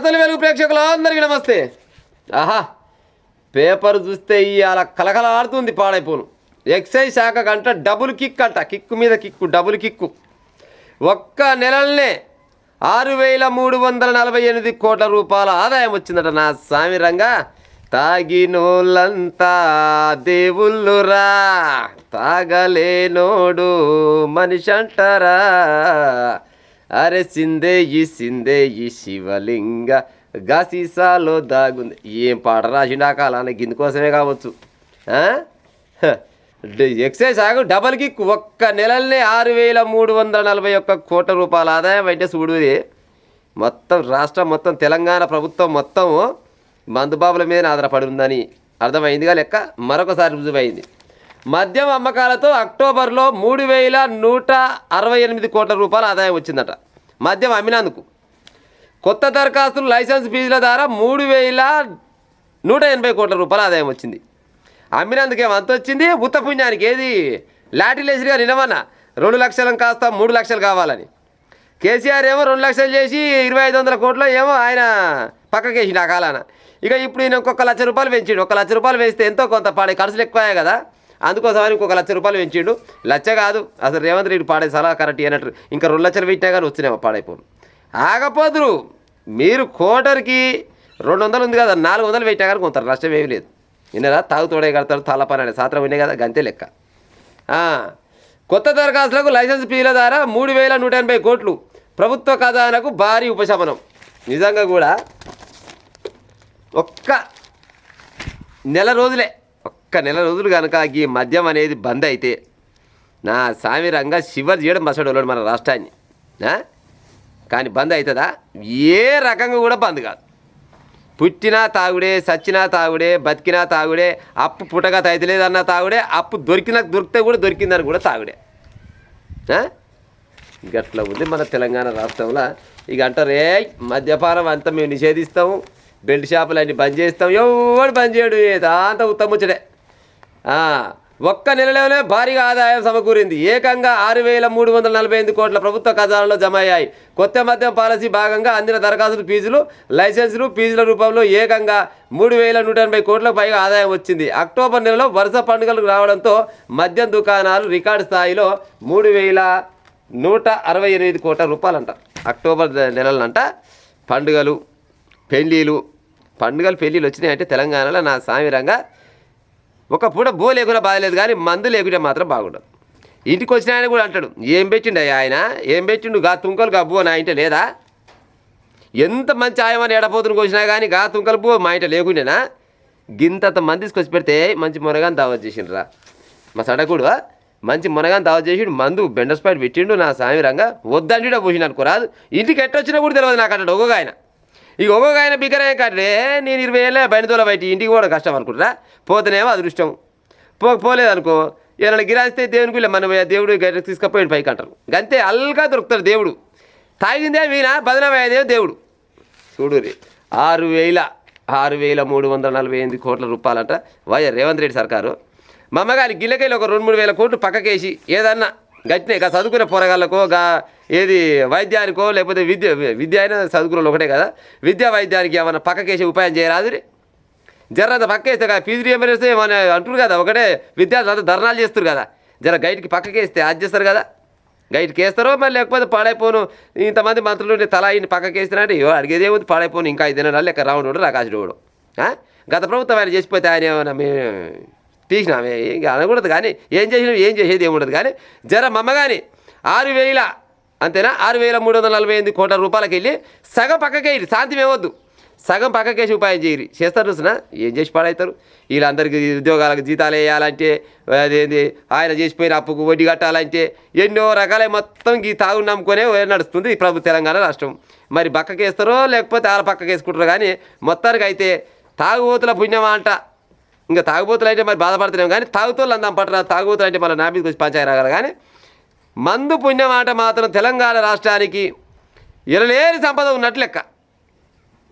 తొలి వెలుగు ప్రేక్షకులు అందరికీ నమస్తే. ఆహా, పేపర్ చూస్తే ఇవాళ కలకలాడుతుంది పాడైపోను. ఎక్సైజ్ శాఖ కంట డబుల్ కిక్ అంట, కిక్కు మీద కిక్కు, డబుల్ కిక్కు. ఒక్క నెలలనే 6,348 కోట్ల రూపాయల ఆదాయం వచ్చిందట. నా స్వామి రంగా, తాగినోళ్ళంతా దేవుళ్ళురా, తాగలేనోడు మనిషి అంటారా. అరే సిందే ఈ శివలింగ గసీసాలో దాగుంది. ఏం పాట రాసిండా కాలాన్ని గిందుకోసమే కావచ్చు. ఎక్సైజ్ ఆగు డబల్ కిక్. ఒక్క నెలలనే 6,341 కోట్ల రూపాయల ఆదాయం అంటే చూడుది. మొత్తం రాష్ట్రం మొత్తం తెలంగాణ ప్రభుత్వం మొత్తం మందుబాబుల మీద ఆధారపడి ఉందని అర్థమైందిగా లెక్క. మరొకసారి రుజువైంది. మద్యం అమ్మకాలతో అక్టోబర్లో 3,168 కోట్ల రూపాయల ఆదాయం వచ్చిందట. మద్యం అమ్మినందుకు కొత్త దరఖాస్తులు లైసెన్స్ ఫీజుల ద్వారా 3,180 కోట్ల రూపాయల ఆదాయం వచ్చింది. అమ్మినందుకేమో అంత వచ్చింది. ఉత్త పుణ్యానికి ఏది లాటిలేసిగా నిన్నమన్నా 2 లక్షలను కాస్త 3 లక్షలు కావాలని కేసీఆర్ ఏమో 2 లక్షలు చేసి 2,500 కోట్లు ఏమో ఆయన పక్కకేసిండు ఆ కాలాన. ఇక ఇప్పుడు ఈయన ఇంకొక 1 లక్ష రూపాయలు పెంచిండు. 1 లక్ష రూపాయలు వేస్తే ఎంతో కొంత పాడే ఖర్చులు ఎక్కువయ్యాయి కదా, అందుకోసమని ఇంకొక 1 లక్ష రూపాయలు పెంచిండు. లక్ష కాదు అసలు రేవంత్ రెడ్డి పాడే సలహా కరెక్ట్ అన్నట్టు. ఇంకా 2 లక్షలు పెట్టినా కానీ వచ్చినామో పాడైపోను. ఆగపోదురు మీరు కోటర్కి 200 ఉంది కదా, 400 పెట్టినా కానీ కొంత నష్టం ఏమీ లేదు. విన్నారా, తాగుతోడే కడతాడు తలపని అనే సాత్రం వినే కదా, గంతే లెక్క. కొత్త దరఖాస్తులకు లైసెన్స్ ఫీల ద్వారా 3,180 కోట్లు ప్రభుత్వ ఖజానాకు భారీ ఉపశమనం. నిజంగా కూడా ఒక్క నెల రోజులు కనుక ఈ మద్యం అనేది బంద్ అయితే నా సామి రంగా శివర్ చేయడం మసడోళ్ళడు మన రాష్ట్రాన్ని. కానీ బంద్ అవుతుందా? ఏ రకంగా కూడా బంద్ కాదు. పుట్టినా తాగుడే, సచ్చినా తాగుడే, బతికినా తాగుడే, అప్పు పుట్టగా తైతలేదన్నా తాగుడే, అప్పు దొరికితే కూడా దొరికిందని కూడా తాగుడే. గట్లా ఉంది మన తెలంగాణ రాష్ట్రంలో. ఇక అంటారు మద్యపానం అంతా మేము నిషేధిస్తాము, బెల్ట్ షాపులు అన్నీ బంద్ చేస్తాం. ఎవడు బంద్ చేయడు, అంత ఉత్తముచ్చడే. ఒక్క నెలలోనే భారీగా ఆదాయం సమకూరింది. ఏకంగా 6,348 కోట్ల ప్రభుత్వ ఖజానాలో జమ అయ్యాయి. కొత్త మద్యం పాలసీ భాగంగా అందిన దరఖాస్తులు ఫీజులు, లైసెన్సులు, ఫీజుల రూపంలో ఏకంగా 3,180 కోట్లకు పైగా ఆదాయం వచ్చింది. అక్టోబర్ నెలలో వరుస పండుగలు రావడంతో మద్యం దుకాణాలు రికార్డు స్థాయిలో 3,168 కోట్ల రూపాయలంట. అక్టోబర్ నెలలంట పండుగలు పెళ్ళిళ్ళు వచ్చినాయంటే తెలంగాణలో నా సామిరంగా ఒక పూట బో లేకుండా బాధలేదు, కానీ మందు లేకుంటే మాత్రం బాగుండదు. ఇంటికి వచ్చిన ఆయన కూడా అంటాడు, ఏం పెట్టిండు ఆయన, ఏం పెట్టిండు గా తుంకలు గబ్బు నా ఇంట లేదా? ఎంత మంచి ఆయమని ఎడపోతుని వచ్చినా కానీ గా తుంకలు బో మా ఇంట లేకుండేనా? గింతంత మంది తీసుకొచ్చి పెడితే మంచి మునగాని దావత్ చేసిండ్రా మా సడకుడు. మంచి మునగాని దావత్ చేసిండు, మందు బెండర్ స్పాట్ పెట్టిండు. నా సామిరంగా వద్దంటే పోసిండు అనుకోరాదు. ఇంటికి ఎట్టొచ్చినా కూడా తెలియదు నాకు అంటాడు ఒక్కొక్క ఆయన. ఇక ఒక్కొక్క ఆయన బిగ్గరే కంటే నేను 20 ఏళ్ళే బండితోల బయట ఇంటికి కూడా కష్టం అనుకుంటారా. పోతేనేమో అదృష్టం, పోలేదనుకో ఏమైనా గిరాస్తే దేవునికి మన దేవుడు తీసుకపోయాడు పైకి అంటారు. గంతే అల్గా దొరుకుతాడు దేవుడు. తాగిందే మీనా బదనమయ్యేదేమో దేవుడు. చూడు 6,348 కోట్ల రూపాయలంట రేవంత్ రెడ్డి సర్కారు. మా అమ్మగారి గిల్లకెళ్ళి ఒక 2-3 వేల కోట్లు పక్కకేసి ఏదన్నా గట్టినే గా చదువుకునే పోరగాళ్ళకో గా ఏది వైద్యానికో లేకపోతే విద్య అయినా చదువుకున్న ఒకటే కదా, విద్యా వైద్యానికి ఏమన్నా పక్కకేసి ఉపాయం చేయరాదు. జరంత పక్కేస్తే కదా ఫీజు రియంబర్స్ ఏమన్నా అంటారు కదా, ఒకటే విద్యార్థులు అంతా ధర్నాలు చేస్తారు కదా, జర గైట్కి పక్కకేస్తే అది చేస్తారు కదా, గైట్కి వేస్తారో మరి లేకపోతే పాడైపోను. ఇంతమంది మంత్రులు తలా ఇన్ని పక్కకేస్తారంటే అడిగేది ఏముంది, పాడైపోను ఇంకా 5 దినాలు లెక్క రావుడు రాకాశుడు. గత ప్రభుత్వం ఆయన చేసిపోతే ఆయన ఏమన్నా మేము తీసినామే ఇంకా అనకూడదు, కానీ ఏం చేసేది ఏముండదు. కానీ జర మమ్మ కానీ 6,000 అంతేనా 6,348 కోట్ల రూపాయలకి వెళ్ళి సగం పక్కకేయి, శాంతి ఏమొద్దు, సగం పక్కకేసి ఉపాయం చేయరు చేస్తారు. చూసినా ఏం చేసి పాడవుతారు. వీళ్ళందరికీ ఉద్యోగాలకు జీతాలు వేయాలంటే, అదేంటి ఆయన చేసిపోయిన అప్పుకు వడ్డీ కట్టాలంటే ఎన్నో రకాల మొత్తం ఈ తాగు నమ్ముకొనే నడుస్తుంది ఈ తెలంగాణ రాష్ట్రం. మరి పక్కకేస్తారో లేకపోతే వాళ్ళ పక్కకేసుకుంటారో కానీ మొత్తానికి అయితే తాగుబోతుల పుణ్యమా అంట. ఇంకా తాగుబోతులు అంటే మరి బాధపడుతున్నాం, కానీ తాగుతోళ్ళు అందాం పట్టరా. తాగుబోతులు అంటే మళ్ళీ నా మీదకి వచ్చి పంచాయి రాగలరు, కానీ మందు పుణ్యమాట మాత్రం తెలంగాణ రాష్ట్రానికి ఎనలేని సంపద ఉన్నట్లు లెక్క.